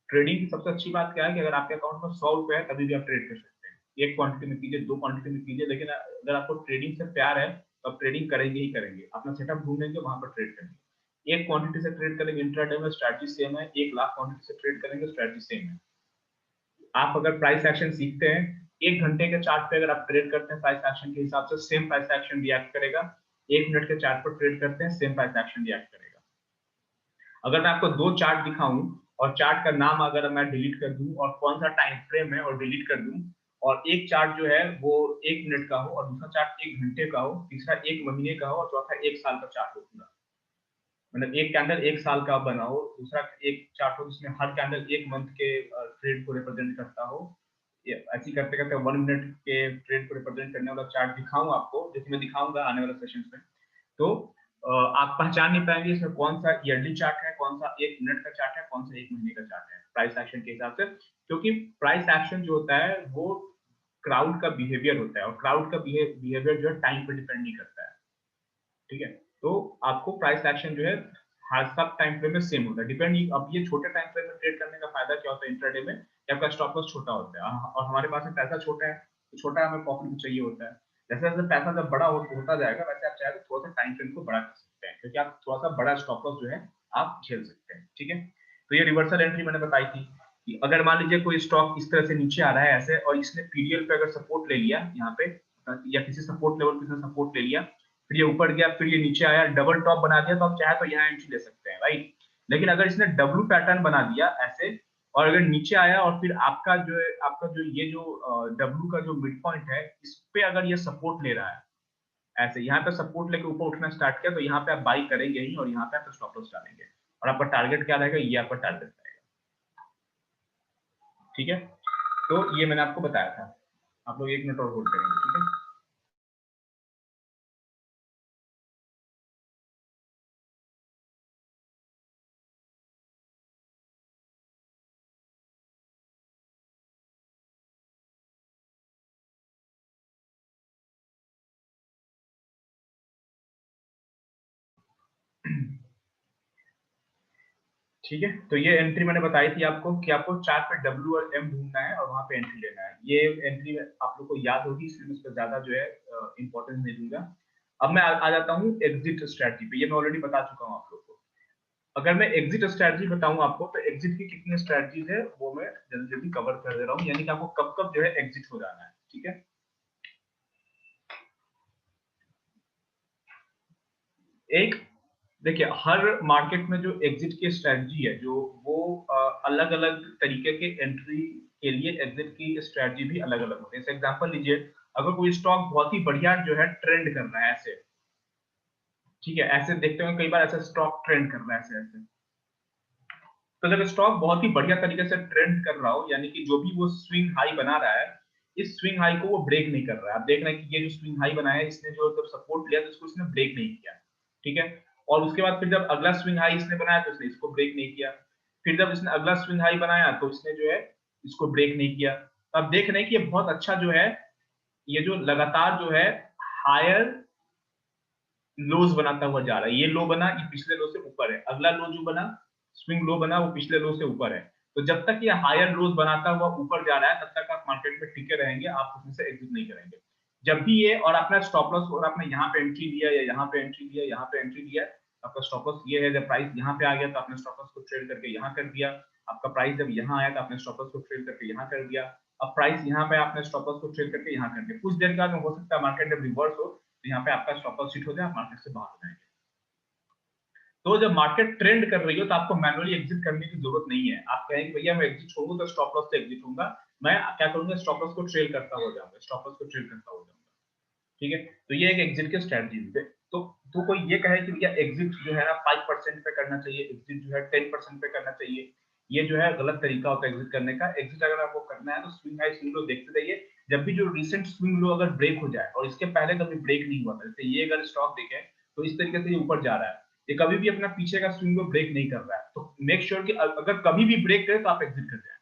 ट्रेडिंग की सबसे अच्छी बात क्या है कि अगर आपके अकाउंट में 100 रुपए है तभी भी आप ट्रेड कर सकते हैं, एक क्वांटिटी में कीजिए, दो क्वांटिटी में कीजिए, लेकिन अगर आपको ट्रेडिंग से प्यार है तो आप ट्रेडिंग करेंगे ही करेंगे, अपना सेटअप ढूंढेंगे वहां पर ट्रेड करेंगे। एक क्वांटिटी से ट्रेड करेंगे इंट्राडे में स्ट्रैटेजी सेम है, 1 लाख क्वांटिटी से ट्रेड करेंगे स्ट्रैटेजी सेम है। आप अगर प्राइस एक्शन सीखते हैं, 1 घंटे के चार्ट पे अगर आप ट्रेड करते हैं प्राइस एक्शन के हिसाब से सेम प्राइस एक्शन रिएक्ट करेगा, 1 मिनट के चार्ट पर ट्रेड करते हैं सेम प्राइस एक्शन रिएक्ट करेगा। अगर मैं आपको दो चार्ट दिखाऊं और चार्ट का नाम अगर मैं डिलीट कर दूं और कौन सा टाइम फ्रेम है और डिलीट कर दूं, और एक चार्ट जो है वो 1 मिनट का हो और दूसरा चार्ट 1 घंटे का हो, तीसरा 1 महीने का हो और चौथा 1 साल का चार्ट हो पूरा, मतलब एक कैंडल 1 साल का बना हो, दूसरा एक चार्ट हो जिसमें हर कैंडल 1 मंथ के ट्रेड को रिप्रेजेंट करता हो, ऐसी करते करते 1 मिनट के ट्रेड को रिप्रेजेंट करने वाला चार्ट दिखाऊं आपको, जैसे मैं दिखाऊंगा आने वाले सेशन में, तो आप पहचान नहीं पाएंगे इसमें कौन सा ईयरली चार्ट है, कौन सा 1 मिनट का चार्ट है, कौन सा 1 महीने का चार्ट है प्राइस एक्शन के हिसाब से, क्योंकि प्राइस एक्शन जो होता है वो क्राउड का बिहेवियर होता है और क्राउड का बिहेवियर जो है टाइम पर डिपेंड नहीं करता है। ठीक है, तो आपको प्राइस एक्शन जो है हर सब टाइम फ्रेम में सेम होता है, डिपेंड। अब ये छोटे टाइम फ्रेम में ट्रेड करने का फायदा क्या होता है इंट्राडे में, कि आपका स्टॉप लॉस छोटा होता है और हमारे पास में पैसा छोटा है, तो छोटा हमें प्रॉफिट भी चाहिए होता है। जैसे जैसे पैसा जब बड़ा होता जाएगा वैसे आप चाहे तो थोड़ा सा टाइम फ्रेम को बड़ा कर सकते हैं। सकते हैं, क्योंकि आप थोड़ा सा बड़ा स्टॉप लॉस जो है आप झेल सकते हैं। ठीक है, तो ये रिवर्सल एंट्री मैंने बताई थी कि अगर मान लीजिए कोई स्टॉक इस तरह से नीचे आ रहा है ऐसे, और इसने पीडीएल पे अगर सपोर्ट ले लिया यहाँ पे, या किसी सपोर्ट लेवल पे सपोर्ट ले लिया, फिर ये ऊपर गया, फिर ये नीचे आया, डबल टॉप बना दिया, तो आप चाहे तो यहाँ एंट्री ले सकते हैं, राइट। लेकिन अगर इसने डब्ल्यू पैटर्न बना दिया ऐसे, और अगर नीचे आया और फिर आपका जो है, आपका जो ये जो डब्ल्यू का जो मिड पॉइंट है, इस पे अगर ये सपोर्ट ले रहा है ऐसे, यहाँ पे सपोर्ट लेके ऊपर उठना स्टार्ट किया, तो यहाँ पे आप बाई करेंगे ही, और यहाँ पे आप स्टॉप लॉस डालेंगे, और आपका टारगेट क्या रहेगा, ये आपका टारगेट रहेगा। ठीक है, तो ये मैंने आपको बताया था। आप लोग 1 मिनट और होल्ड करेंगे, ठीक है। ठीक है, तो ये एंट्री मैंने बताई थी आपको कि आपको चार्ट पे डब्ल्यू और एम ढूंढना है और वहां पे एंट्री लेना है। ये एंट्री आप लोग को याद होगी, इसलिए मैं उस पर ज्यादा जो है इंपॉर्टेंस नहीं दूंगा। अब मैं आ जाता हूँ एग्जिट स्ट्रेटजी पे। ये मैं ऑलरेडी बता चुका हूँ आप लोग को। अगर मैं एग्जिट स्ट्रेटजी बताऊं आपको, तो एग्जिट की कितनी स्ट्रेटजीज है वो मैं जल्दी जल्दी कवर कर दे रहा हूँ, यानी कि आपको कब कब जो है एग्जिट हो जाना है। ठीक है, एक देखिए, हर मार्केट में जो एग्जिट की स्ट्रेटजी है, जो वो अलग अलग तरीके के एंट्री के लिए एग्जिट की स्ट्रेटजी भी अलग अलग होती है। जैसे एग्जांपल लीजिए, अगर कोई स्टॉक बहुत ही बढ़िया जो है ट्रेंड कर रहा है ऐसे, ठीक है, ऐसे देखते हैं कई बार ऐसा स्टॉक ट्रेंड कर रहा है ऐसे ऐसे, तो जब स्टॉक बहुत ही बढ़िया तरीके से ट्रेंड कर रहा हो, यानी कि जो भी वो स्विंग हाई बना रहा है, इस स्विंग हाई को वो ब्रेक नहीं कर रहा है। आप देख रहे हैं कि ये जो स्विंग हाई बनाया है, इसने जो जब सपोर्ट लिया तो इसको इसने ब्रेक नहीं किया। ठीक है, और उसके बाद फिर जब अगला स्विंग हाई इसने बनाया तो इसने इसको ब्रेक नहीं किया। फिर जब इसने अगला स्विंग हाई बनाया तो इसने जो है इसको ब्रेक नहीं किया। तो आप देख रहे हैं कि ये बहुत अच्छा जो है, ये जो लगातार जो है हायर लोज बनाता हुआ जा रहा है। ये लो बना, ये पिछले लो से ऊपर है, अगला लो जो बना, स्विंग लो बना, वो पिछले लो से ऊपर है। तो जब तक ये हायर लोज बनाता हुआ ऊपर जा रहा है, तब तक आप मार्केट में टिके रहेंगे, आप उसमें से एग्जिट नहीं करेंगे। जब भी ये, और आपने स्टॉप लॉस, और आपने यहाँ पे एंट्री लिया या यहाँ पे एंट्री लिया, यहाँ पे एंट्री लिया, आपका स्टॉप लॉस ये है। जब प्राइस यहाँ पे आ गया तो आपने स्टॉप लॉस को ट्रेड करके यहाँ कर दिया। आपका प्राइस जब यहाँ आया तो आपने स्टॉप लॉस को ट्रेड करके यहाँ कर दिया। अब प्राइस यहाँ पे आपने स्टॉप लॉस को ट्रेड करके यहाँ कर दिया। कुछ देर के बाद में हो सकता है मार्केट जब रिवर्स हो तो यहाँ पे आपका स्टॉप लॉस हिट हो जाए, आप मार्केट से बाहर हो जाएंगे। तो जब मार्केट ट्रेंड कर रही हो तो आपको मैनुअली एग्जिट करने की जरूरत नहीं है। आप कहेंगे भैया मैं एग्जिट छोड़ूंगा तो स्टॉप लॉस से एग्जिट होऊंगा, मैं क्या करूंगा, स्टॉप लॉस को ट्रेल करता हो जाऊंगा, स्टॉप लॉस को ट्रेल करता हो जाऊंगा। ठीक है, तो ये एक एग्जिट की स्ट्रेटजी है। तो कोई ये कहे कि भैया एग्जिट जो है ना 5% पे करना चाहिए, एग्जिट जो है 10% पे करना चाहिए, ये जो है गलत तरीका होता है एग्जिट करने का। एग्जिट अगर आपको करना है तो स्विंग हाई स्विंग लो देखते रहिए। जब भी जो रिसेंट स्विंग लो अगर ब्रेक हो जाए, और इसके पहले कभी ब्रेक नहीं हुआ था, जैसे ये अगर स्टॉक देखें तो इस तरीके से ये ऊपर जा रहा है, ये कभी भी अपना पीछे का स्विंग लो ब्रेक नहीं कर रहा है, तो मेक श्योर कि अगर कभी भी ब्रेक करे तो आप एग्जिट कर जाए।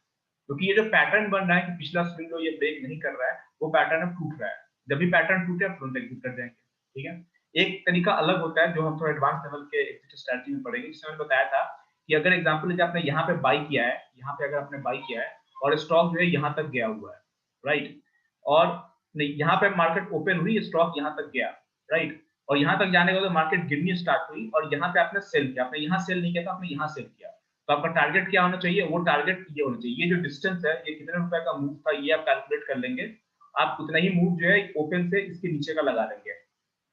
क्योंकि ये जो पैटर्न बन रहा है कि पिछला स्विंग लो ये ब्रेक नहीं कर रहा है, वो पैटर्न अब टूट रहा है। जब भी पैटर्न टूटे आप तुरंत एग्जिट कर जाएंगे। ठीक है, एक तरीका अलग होता है जो हम थोड़ा एडवांस लेवल के एग्जिट स्ट्रेटजी में पढ़ेंगे, जिसमें मैंने बताया था कि अगर एग्जांपल लीजिए आपने यहाँ पे बाई किया है, यहाँ पे अगर आपने बाई किया है और स्टॉक जो है यहाँ तक गया हुआ है, राइट, और नहीं, यहाँ पे मार्केट ओपन हुई, स्टॉक यहाँ तक गया, राइट, और यहाँ तक जाने के बाद मार्केट गिरनी स्टार्ट हुई और यहाँ पे आपने सेल किया, आपने यहाँ सेल नहीं किया था, आपने यहाँ सेल किया, तो आपका टारगेट क्या होना चाहिए, वो टारगेट ये होना चाहिए, ये जो डिस्टेंस है, ये कितने रुपए का मूव था, ये आप कैलकुलेट कर लेंगे। आप उतना ही मूव जो है ओपन से इसके नीचे का लगा लेंगे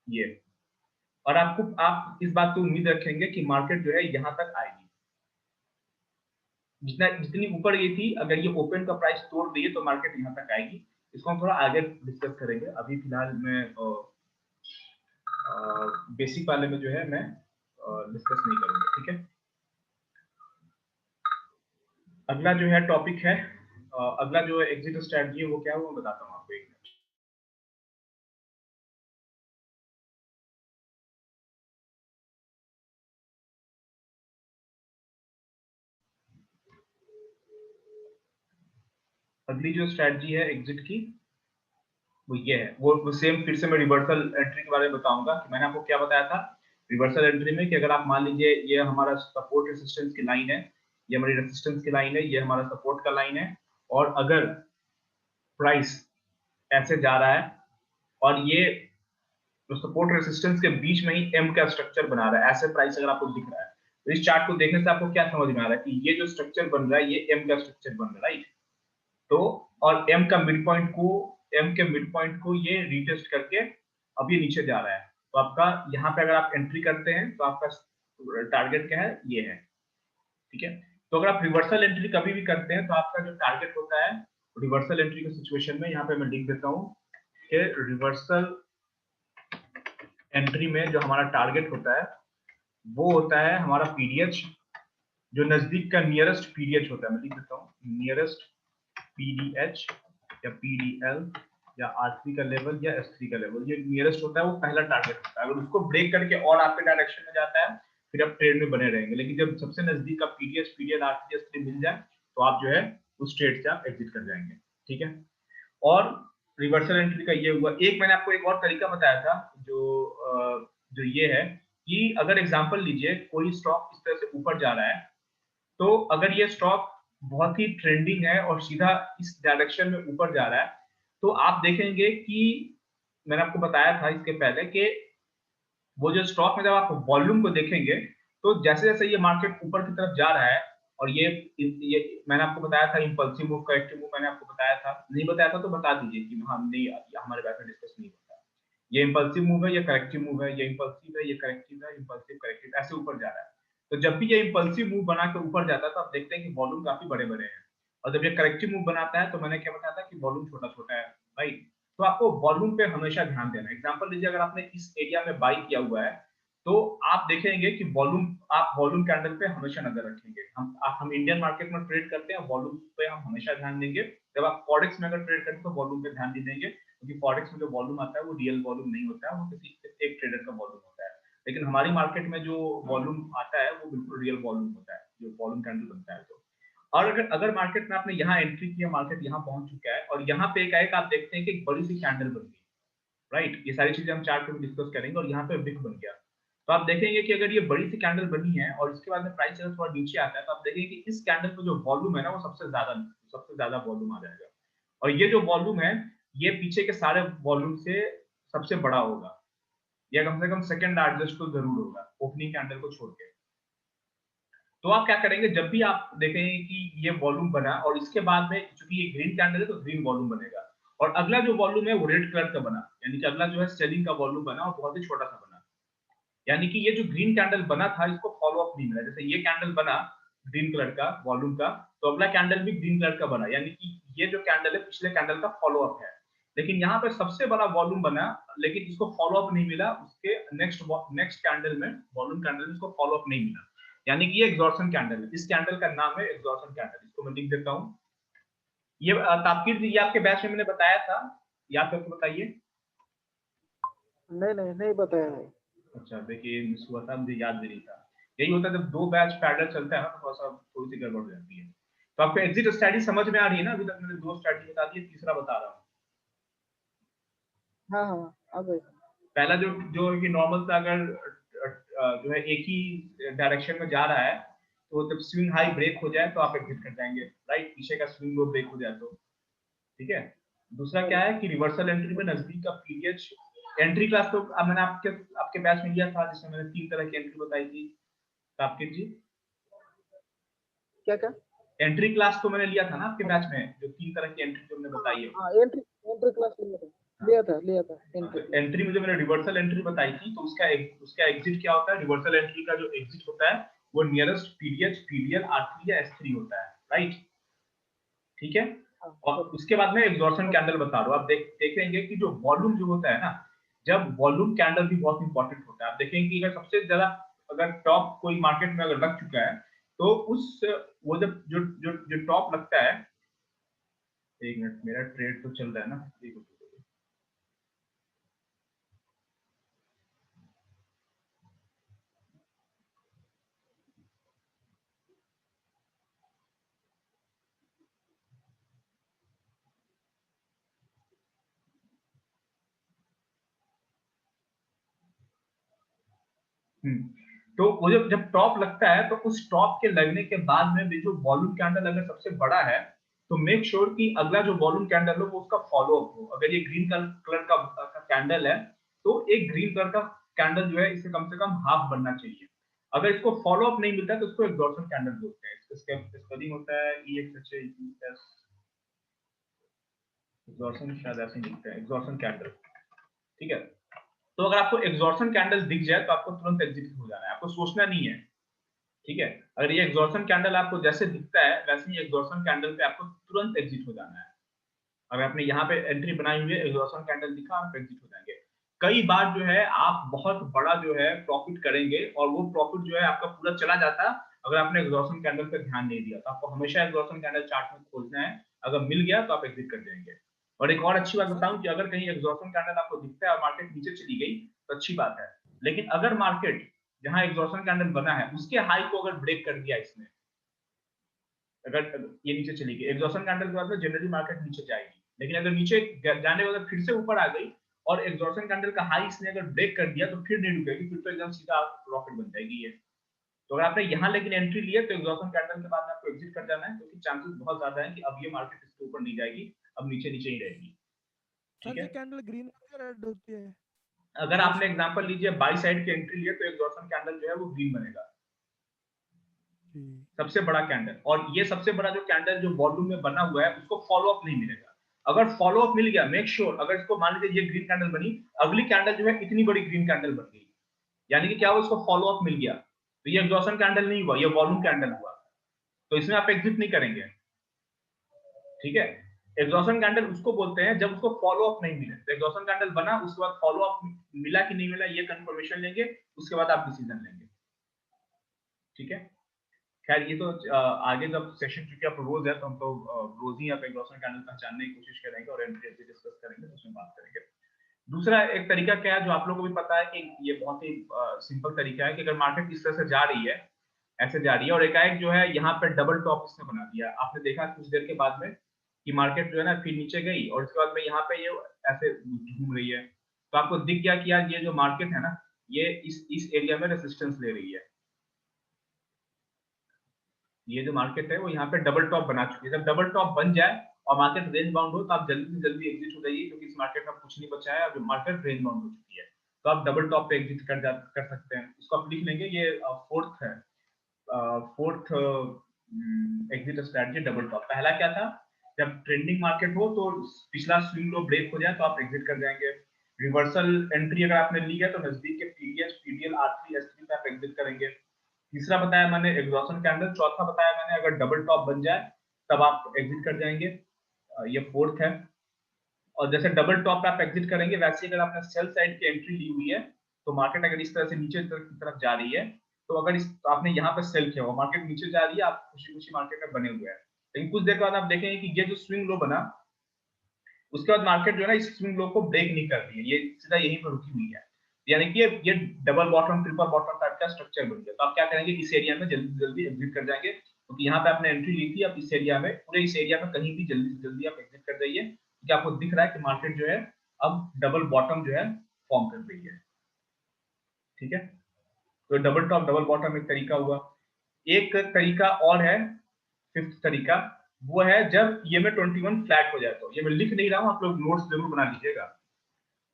ये, और आप इस बात को उम्मीद रखेंगे कि मार्केट जो है यहाँ तक आएगी। जितनी ऊपर गई थी, अगर ये ओपन का प्राइस तोड़ दिए तो मार्केट यहाँ तक आएगी। इसको हम थोड़ा आगे डिस्कस करेंगे। अभी फिलहाल मैं बेसिक वाले में जो है मैं डिस्कस नहीं करूंगा। ठीक है, अगला जो है टॉपिक है, अगला जो एग्जिट स्ट्रेटजी है वो क्या है वो बताता हूँ आपको। एक अगली जो स्ट्रेटजी है एग्जिट की वो ये है, वो सेम फिर से मैं रिवर्सल एंट्री के बारे में बताऊंगा कि मैंने आपको क्या बताया था रिवर्सल एंट्री में, कि अगर आप मान लीजिए ये हमारा सपोर्ट रेजिस्टेंस की लाइन है, ये हमारी रेजिस्टेंस की लाइन है, ये हमारा सपोर्ट का लाइन है, और अगर प्राइस ऐसे जा रहा है और ये तो सपोर्ट रेसिस्टेंस के बीच में ही एम का स्ट्रक्चर बना रहा है, ऐसे प्राइस अगर आपको दिख रहा है तो इस चार्ट को देखने से आपको क्या समझ में आ रहा है कि ये जो स्ट्रक्चर बन रहा है ये एम का स्ट्रक्चर बन रहा है, राइट। तो और एम के मिड पॉइंट को ये रीटेस्ट करके अब ये नीचे जा रहा है। तो आपका यहाँ पे अगर आप एंट्री करते हैं तो आपका टारगेट क्या है, ये है, ठीक है। तो अगर आप रिवर्सल एंट्री कभी भी करते हैं तो आपका जो टारगेट होता है रिवर्सल एंट्री के सिचुएशन में, यहाँ पे मैं लिख देता हूँ कि रिवर्सल एंट्री में जो हमारा टारगेट होता है वो होता है हमारा पीडीएच, जो नजदीक का नियरेस्ट पीडीएच होता है, मैं लिख देता हूँ नियरेस्ट पीडीएच या पीडीएल या R3 का लेवल या S3 का लेवल, ये नियरेस्ट होता है, वो पहला टारगेट होता है। अगर उसको ब्रेक करके और आपके डायरेक्शन में जाता है फिर आप ट्रेड में बने रहेंगे, लेकिन जब सबसे नजदीक का पीडीएच पीडीएल R3 S3 मिल जाए तो आप जो है उस ट्रेड से आप एग्जिट कर जाएंगे, ठीक है। और रिवर्सल एंट्री का ये हुआ। एक मैंने आपको एक और तरीका बताया था जो ये है कि अगर एग्जांपल लीजिए कोई स्टॉक इस तरह से ऊपर जा रहा है, तो अगर ये स्टॉक बहुत ही ट्रेंडिंग है और सीधा इस डायरेक्शन में ऊपर जा रहा है तो आप देखेंगे कि मैंने आपको बताया था इसके पहले कि वो जो स्टॉक में जब आप वॉल्यूम को देखेंगे तो जैसे जैसे ये मार्केट ऊपर की तरफ जा रहा है और ये मैंने आपको बताया था इम्पल्सिव मूव करेक्टिव मूव, मैंने आपको बताया था, नहीं बताया था तो बता दीजिए कि हाँ नहीं हमारे बैच में डिस्कस नहीं होता। ये इम्पल्सिव मूव है, ये करेक्टिव मूव है, ये इम्पल्सिव है, ये करेक्टिव है, इम्पल्सिव करेक्टिव, ऐसे ऊपर जा रहा है। तो जब भी ये इम्पल्सिव मूव बना के ऊपर जाता है तो आप देखते हैं कि वॉल्यूम काफी बड़े बड़े हैं, और जब ये करेक्टिव मूव बनाता है तो मैंने क्या बताया था कि वॉल्यूम छोटा छोटा है, राइट। तो आपको वॉल्यूम पे हमेशा ध्यान देना है। एग्जांपल लीजिए अगर आपने इस एरिया में बाई किया हुआ है तो आप देखेंगे कि वॉल्यूम, आप वॉल्यूम कैंडल पे हमेशा नजर रखेंगे। हम इंडियन मार्केट में ट्रेड करते हैं, वॉल्यूम पे हम हमेशा ध्यान देंगे। जब आप फॉरेक्स में अगर ट्रेड करते हैं तो वॉल्यूम पे ध्यान नहीं देंगे, क्योंकि फॉरेक्स में जो वॉल्यूम आता है वो रियल वॉल्यूम नहीं होता है, वो किसी एक ट्रेडर का वॉल्यूम होता है। लेकिन हमारी मार्केट में जो वॉल्यूम आता है वो बिल्कुल रियल वॉल्यूम होता है, जो वॉल्यूम कैंडल बनता है। तो और अगर मार्केट में आपने यहाँ एंट्री किया, मार्केट यहाँ पहुंच चुका है और यहाँ पे एक आप देखते हैं कि एक बड़ी सी कैंडल बन गई, राइट। ये सारी चीजें हम चार्ट पे डिस्कस करेंगे और यहाँ पे विक बन गया। तो आप देखेंगे कि अगर ये बड़ी सी कैंडल बनी है और इसके बाद में प्राइस अगर थोड़ा नीचे आता है तो आप देखेंगे कि इस कैंडल पे जो वॉल्यूम है ना वो सबसे ज्यादा वॉल्यूम आ जाएगा, और ये जो वॉल्यूम है ये पीछे के सारे वॉल्यूम से सबसे बड़ा होगा, या कम से कम सेकंड लार्जेस्ट तो जरूर होगा ओपनिंग कैंडल को छोड़ के। तो आप क्या करेंगे, जब भी आप देखेंगे कि ये वॉल्यूम बना और इसके बाद में चूंकि ये ग्रीन कैंडल है तो ग्रीन वॉल्यूम बनेगा, और अगला जो वॉल्यूम है वो रेड कलर का बना, यानी कि अगला जो है सेलिंग का वॉल्यूम बना और बहुत ही छोटा सा बना, यानी कि ये जो ग्रीन कैंडल बना था इसको फॉलो अप नहीं मिला। जैसे ये कैंडल बना ग्रीन कलर का वॉल्यूम का, तो अगला कैंडल भी ग्रीन कलर का बना, यानी कि ये जो कैंडल है पिछले कैंडल का फॉलो अप है। लेकिन यहाँ पे सबसे बड़ा वॉल्यूम बना लेकिन इसको फॉलो अप नहीं मिला, उसके नेक्स्ट कैंडल में वॉल्यूम कैंडल में इसको फॉलो अप नहीं मिला, यानी कि ये एग्जॉर्शन कैंडल है। इस कैंडल का नाम है एग्जॉर्शन कैंडल, इसको मैं लिख देता हूँ। ये तापकीर जी, ये आपके बैच में मैंने बताया था, याद करके बताइए। नहीं नहीं नहीं बताया है। अच्छा देखिए मिस हुआ था, मुझे याद भी नहीं था। यही होता है जब दो बैच पैरेलल चलता है ना तो थोड़ा सा थोड़ी सी गड़बड़ हो जाती है। तो आपको एग्जिट स्ट्रेटजी समझ में आ रही है ना? अभी तक मैंने दो स्ट्रेटजी बता दी है, तीसरा बता रहा हूँ। हाँ हाँ आ गए। पहला जो जो कि नॉर्मल था, अगर जो है एक ही डायरेक्शन में जा रहा है तो जब स्विंग हाई ब्रेक हो जाए तो आप एग्जिट कर जाएंगे, राइट। पीछे का स्विंग लो ब्रेक हो जाए तो, ठीक है। दूसरा क्या है कि रिवर्सल एंट्री में नजदीक का पीरियड एंट्री क्लास, तो अब मैंने आपके आपके बैच में लिया था जिसमें मैंने तीन तरह की एंट्री बताई थी तापकिर जी। क्या क्या? एंट्री क्लास तो मैंने लिया था ना आपके बैच में, जो तीन तरह की एंट्री जो मैंने हाँ बताई है। हाँ एंट्री एंट्री क्लास लिया था तो एंट्री क्लास। एंट्री में जो मैंने रिवर्सल एंट्री बताई थी तो उसका एग्जिट क्या होता है, रिवर्सल एंट्री का जो एग्जिट होता है वो नियरेस्ट पीरियड पीरियड R3 या S3 होता है, राइट, ठीक है। हाँ और सॉरी। उसके बाद में एग्जॉर्शन कैंडल बता रहा हूँ। आप देखेंगे कि जो वॉल्यूम जो होता है ना, जब वॉल्यूम कैंडल भी बहुत इंपॉर्टेंट होता है। आप देखेंगे कि अगर सबसे ज्यादा अगर टॉप कोई मार्केट में अगर लग चुका है तो उस वो जब जो जो जो टॉप लगता है, एक मिनट मेरा ट्रेड तो चल रहा है ना, एक मिनट। तो वो जब टॉप लगता है तो उस टॉप के लगने के बाद में भी जो वॉल्यूम कैंडल अगर सबसे बड़ा है तो मेक श्योर कि अगला जो वॉल्यूम कैंडल हो वो उसका फॉलो अप हो। अगर ये ग्रीन कलर का कैंडल है तो एक ग्रीन कलर का कैंडल जो है इसे कम से कम हाफ बनना चाहिए। अगर इसको फॉलो अप नहीं मिलता तो इसको एग्जॉर्सन कैंडल बोलते हैं। इसका स्पेलिंग होता है EXHAES, एग्जॉर्सन शायद ऐसे लिखते हैं, एग्जॉर्सन कैंडल। ठीक है, तो अगर आपको एग्जॉर्सन कैंडल दिख जाए तो आपको तुरंत एग्जिट हो जाना है, आपको सोचना नहीं है। ठीक है, अगर ये एग्जॉर्सन कैंडल आपको जैसे दिखता है वैसे ही एग्जॉर्सन कैंडल पे आपको तुरंत एग्जिट हो जाना है। अगर आपने यहाँ पे एंट्री बनाई हुई है, एग्जॉर्सन कैंडल दिखा, आप एग्जिट हो जाएंगे। कई बार जो है आप बहुत बड़ा जो है प्रॉफिट करेंगे और वो प्रॉफिट जो है आपका पूरा चला जाता अगर आपने एग्जॉर्सन कैंडल पे ध्यान नहीं दिया। तो आपको हमेशा एग्जॉर्सन कैंडल चार्ट में खोजना है, अगर मिल गया तो आप एग्जिट कर जाएंगे। और एक और अच्छी बात सर बताऊं कि अगर कहीं एग्जॉर्सन कैंडल आपको दिखता है और मार्केट नीचे चली गई तो अच्छी बात है, लेकिन अगर मार्केट जहां एग्जॉर्सन कैंडल बना है उसके हाई को अगर ब्रेक कर दिया इसने, अगर ये नीचे चली गई एग्जॉर्सन कैंडल के बाद में जनरली मार्केट नीचे जाएगी, लेकिन अगर नीचे जाने के बाद फिर से ऊपर आ गई और एग्जॉर्सन कैंडल का हाई इसने अगर ब्रेक कर दिया तो फिर नहीं रुकेगी, फिर तो एकदम सीधा प्रॉफिट बन जाएगी ये। तो अगर आपने यहाँ लेकिन एंट्री लिया तो एग्जॉर्सन कैंडल के बाद में आपको एग्जिट कर जाना है, क्योंकि चांसेस बहुत ज्यादा है कि अब ये मार्केट इसके ऊपर नहीं जाएगी, अब नीचे नीचे ही रहेगी। ठीक सर है, ये कैंडल ग्रीन होती है रेड होती है? अगर आपने ड्यूरेशन एग्जांपल लीजिए बाई साइड की एंट्री लिया तो एग्जॉर्सन कैंडल जो है वो ग्रीन बनेगा, जी। सबसे बड़ा कैंडल। और ये सबसे बड़ा जो कैंडल जो वॉल्यूम में बना हुआ है उसको फॉलो अप नहीं मिलेगा। अगर फॉलो अप मिल गया, मेक श्योर अगर इसको मान लीजिए ये ग्रीन कैंडल बनी, अगली कैंडल जो है इतनी बड़ी ग्रीन कैंडल बन गई, यानी कि क्या हुआ, इसको फॉलो अप मिल गया, तो ये एग्जॉर्सन कैंडल नहीं हुआ, ये वॉल्यूम कैंडल हुआ, तो इसमें आप एग्जिट नहीं करेंगे। ठीक है, एग्जॉर्सन कैंडल उसको बोलते हैं जब उसको फॉलो अप नहीं मिले। तो एग्जॉर्सन कैंडल बना, उसके बाद फॉलो अप मिला कि नहीं मिला ये कंफर्मेशन लेंगे, उसके बाद आप डिसीजन लेंगे। ठीक है, खैर ये तो आगे जब सेशन, चूंकि आप रोज है तो हम तो रोज ही आप एग्जॉर्सन कैंडल पहचानने की कोशिश करेंगे और एंट्री डिस्कस करेंगे, तो उसमें बात करेंगे। दूसरा एक तरीका क्या है जो आप लोगों को भी पता है कि ये बहुत ही सिंपल तरीका है कि अगर मार्केट इस तरह से जा रही है, ऐसे जा रही है और एकाएक जो है यहाँ पे डबल टॉप इसने बना दिया, आपने देखा कुछ देर के बाद में कि मार्केट जो है ना फिर नीचे गई और उसके बाद में यहाँ पे ये ऐसे घूम रही है, तो आपको दिख गया कि यार ये जो मार्केट है ना ये इस एरिया में रेसिस्टेंस ले रही है, ये जो मार्केट है वो यहाँ पे डबल टॉप बना चुकी है। जब डबल टॉप बन जाए और मार्केट रेंज बाउंड हो तो आप जल्दी से जल्दी एग्जिट हो जाइए, क्योंकि इस मार्केट में कुछ नहीं बचा है, अब मार्केट रेंज बाउंड हो चुकी है, तो आप डबल टॉप पे एग्जिट कर सकते हैं। इसको आप लिख लेंगे, ये फोर्थ है, fourth exit strategy double top. पहला क्या था, जब ट्रेंडिंग मार्केट हो तो पिछला स्विंग लो ब्रेक हो जाए तो आप एग्जिट कर जाएंगे। रिवर्सल एंट्री अगर आपने ली है तो नजदीक के पीडीएस पीडीएल R3 S3 पे आप एग्जिट करेंगे। तीसरा बताया मैंने एग्जॉर्सन कैंडल, चौथा बताया मैंने अगर डबल टॉप बन जाए तब आप एग्जिट कर जाएंगे, ये फोर्थ है। और जैसे डबल टॉप पे आप एग्जिट करेंगे वैसे अगर आपने सेल साइड की एंट्री ली हुई है तो मार्केट अगर इस तरह से नीचे की तरफ जा रही है तो अगर इस तो आपने यहाँ पे सेल किया हुआ, मार्केट नीचे जा रही है, आप खुशी खुशी मार्केट में बने हुए हैं, लेकिन कुछ देर बाद आप देखेंगे कि ये जो स्विंग लो बना उसके बाद मार्केट जो है ना इस स्विंग लो को ब्रेक नहीं कर रही है, ये सीधा यहीं पर रुकी हुई है, यानी कि ये double bottom triple bottom type का स्ट्रक्चर बन गया। तो आप क्या करेंगे, इस एरिया में जल्दी जल्दी एग्जिट कर जाएंगे, क्योंकि यहाँ पे आपने एंट्री ली थी, अब इस एरिया में पूरे इस एरिया में कहीं भी जल्दी से जल्दी आप एग्जिट कर जाइए, क्योंकि आपको दिख रहा है कि मार्केट जो है अब डबल बॉटम जो है फॉर्म कर रही है। ठीक है, तो डबल टॉप डबल बॉटम एक तरीका हुआ। एक तरीका और है, फिफ्थ तरीका, वो है जब EMA 21 फ्लैट हो जाए। तो ये मैं लिख नहीं रहा हूँ, आप लोग नोट्स जरूर बना लीजिएगा।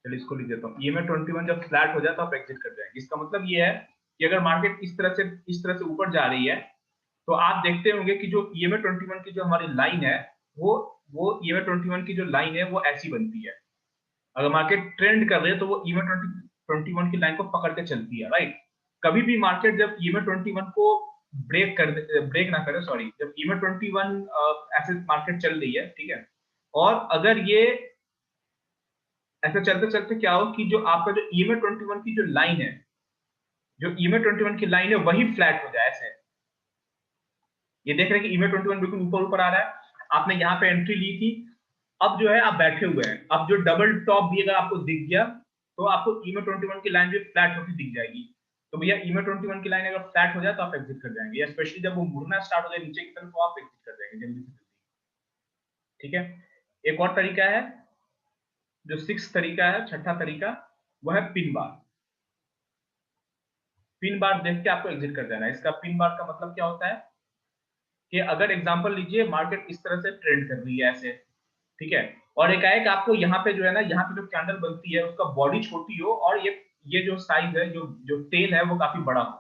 चलिए इसको लिख देता हूँ, EMA 21 जब फ्लैट हो जाए तो आप एग्जिट कर जाएंगे। इसका मतलब ये है कि अगर मार्केट इस तरह से ऊपर जा रही है तो आप देखते होंगे कि जो EMA 21 की जो हमारी लाइन है वो EMA 21 की जो लाइन है वो ऐसी बनती है। अगर मार्केट ट्रेंड कर रहे है तो वो EMA 21 की लाइन को पकड़ के चलती है, राइट। कभी भी मार्केट जब EMA 21 को ब्रेक ना करे, सॉरी, जब EMA 21 ऐसे मार्केट चल रही है, ठीक है, और अगर ये ऐसे चलते चलते क्या हो कि जो आपका जो EMA 21 की जो लाइन है, जो EMA 21 की लाइन है वही फ्लैट हो जाए ऐसे। ये देख रहे हैं कि EMA 21 बिल्कुल ऊपर ऊपर आ रहा है, आपने यहाँ पे एंट्री ली थी, अब जो है आप बैठे हुए हैं, अब जो डबल टॉप भी अगर आपको दिख गया तो आपको EMA 21 की लाइन भी फ्लैट होकर दिख जाएगी। तो भैया EMA 21 की लाइन अगर फ्लैट हो जाए तो आप एग्जिट कर जाएंगे, या स्पेशली जब वो मुड़ना स्टार्ट हो जाए नीचे की तरफ तो आप एग्जिट कर जाएंगे जल्दी से जल्दी। ठीक है, एक और तरीका है, जो सिक्स तरीका है, छठा तरीका, वो है पिन बार। पिन बार देख के आपको एग्जिट कर देना है। इसका पिन बार का मतलब क्या होता है कि अगर एग्जांपल लीजिए मार्केट इस तरह से ट्रेंड कर रही है ऐसे, ठीक है, और एकाएक आपको यहाँ पे जो है ना, यहाँ पे जो कैंडल बनती है उसका बॉडी छोटी हो और ये जो साइज है, जो जो टेल है वो काफी बड़ा हो,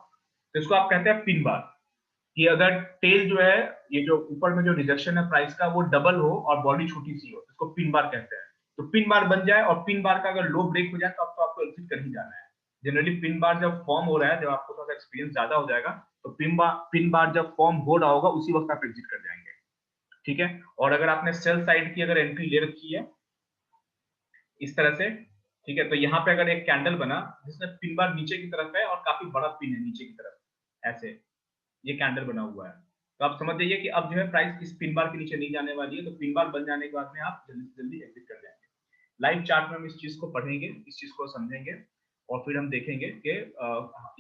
तो इसको आप कहते हैं पिन बार। कि अगर टेल जो है, ये जो ऊपर में जो रिजेक्शन है प्राइस का, वो डबल हो और बॉडी छोटी सी हो, इसको पिन बार कहते हैं। तो पिन बार बन जाए और पिन बार का अगर लो ब्रेक हो जाए तो आपको एग्जिट कर ही जाना है। जनरली पिन बार जब फॉर्म हो रहा है, जब आपको थोड़ा सा एक्सपीरियंस ज्यादा हो जाएगा, तो पिन बार जब फॉर्म हो रहा होगा उसी वक्त आप एग्जिट कर जाएंगे। ठीक है। और अगर आपने सेल साइड की अगर एंट्री ले रखी है इस तरह से, ठीक है, तो यहाँ पे अगर एक कैंडल बना जिसमें पिन बार नीचे की तरफ है और काफी बड़ा पिन है नीचे की तरफ, ऐसे ये कैंडल बना हुआ है, तो आप समझ जाइए कि अब जो है प्राइस इस पिन बार के नीचे नहीं जाने वाली है। तो पिन बार बन जाने के बाद में आप जल्दी से जल्दी एग्जिट कर जाएंगे। लाइव चार्ट में हम इस चीज को पढ़ेंगे, इस चीज को समझेंगे, और फिर हम देखेंगे कि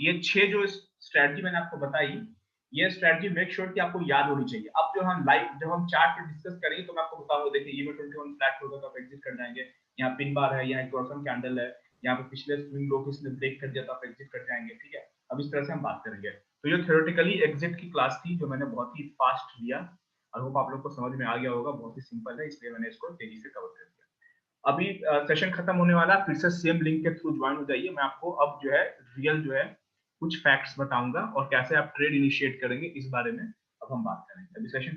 ये 6 जो स्ट्रेटजी मैंने आपको बताई, ये स्ट्रेटजी मेक श्योर कि आपको याद होनी चाहिए। अब जब हम चार्ट पे डिस्कस करेंगे तो मैं आपको बताऊंगा, देखिए ये 21 फ्लैट होगा तो आप एग्जिट कर जाएंगे, यहाँ पिन बार है, यहाँ एक क्रॉसन कैंडल है, यहाँ पे पिछले स्विंग लो किसने ब्रेक कर दिया तो आप एग्जिट कर जाएंगे। ठीक है, अब इस तरह से हम बात करेंगे। तो ये थ्योरेटिकली एग्जिट की क्लास थी जो मैंने बहुत ही फास्ट लिया। आई होप आप लोग को समझ में आ गया होगा, बहुत ही सिंपल है, इसलिए मैंने इसको तेजी से कवर कर दिया। अभी सेशन खत्म होने वाला, फिर से सेम लिंक के थ्रू ज्वाइन हो जाइए। मैं आपको अब जो है रियल जो है कुछ फैक्ट्स बताऊंगा और कैसे आप ट्रेड इनिशिएट करेंगे इस बारे में अब हम बात करेंगे। अभी सेशन